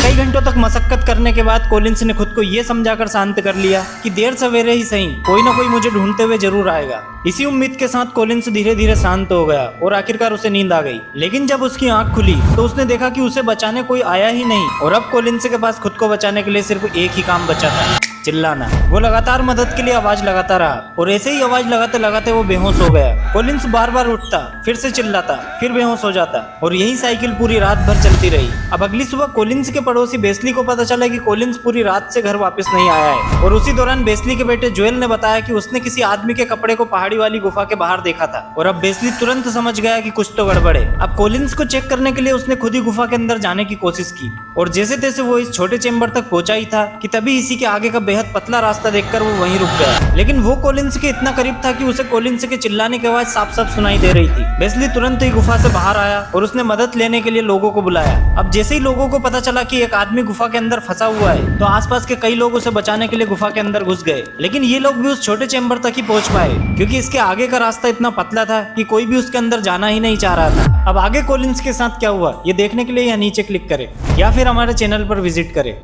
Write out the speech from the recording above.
कई घंटों तक मशक्कत करने के बाद कोलिंस ने खुद को ये समझाकर शांत कर लिया कि देर सवेरे ही सही कोई ना कोई मुझे ढूंढते हुए जरूर आएगा। इसी उम्मीद के साथ कोलिंस धीरे धीरे शांत हो गया और आखिरकार उसे नींद आ गई। लेकिन जब उसकी आंख खुली तो उसने देखा कि उसे बचाने कोई आया ही नहीं और अब कोलिंस के पास खुद को बचाने के लिए सिर्फ एक ही काम बचा था, चिल्लाना। वो लगातार मदद के लिए आवाज लगाता रहा और ऐसे ही आवाज लगाते लगाते वो बेहोश हो गया। कोलिंस बार बार उठता, फिर से चिल्लाता, फिर बेहोश हो जाता और यही साइकिल पूरी रात भर चलती रही। अब अगली सुबह कोलिंस के पड़ोसी बेस्ली को पता चला कि कोलिंस पूरी रात से घर वापस नहीं आया है और उसी दौरान बेस्ली के बेटे जोएल ने बताया कि उसने किसी आदमी के कपड़े को पहाड़ी वाली गुफा के बाहर देखा था। और अब बेस्ली तुरंत समझ गया कि कुछ तो गड़बड़ है। अब कोलिंस को चेक करने के लिए उसने खुद ही गुफा के अंदर जाने की कोशिश की और जैसे तैसे वो इस छोटे चेंबर तक पहुंचा ही था कि तभी इसी के आगे का बेहद पतला रास्ता देखकर वो वहीं रुक गया। लेकिन वो कोलिंस के इतना करीब था कि उसे कोलिंस के चिल्लाने की आवाज साफ साफ सुनाई दे रही थी। बेस्ली तुरंत ही गुफा से बाहर आया और उसने मदद लेने के लिए लोगों को बुलाया। अब जैसे ही लोगों को पता चला कि एक आदमी गुफा के अंदर फंसा हुआ है तो आसपास के कई लोग उसे बचाने के लिए गुफा के अंदर घुस गए। लेकिन ये लोग भी उस छोटे चेंबर तक ही पहुंच पाए क्योंकि इसके आगे का रास्ता इतना पतला था कि कोई भी उसके अंदर जाना ही नहीं चाह रहा था। अब आगे कोलिंस के साथ क्या हुआ ये देखने के लिए यहाँ नीचे क्लिक करें या फिर हमारे चैनल पर विजिट करें।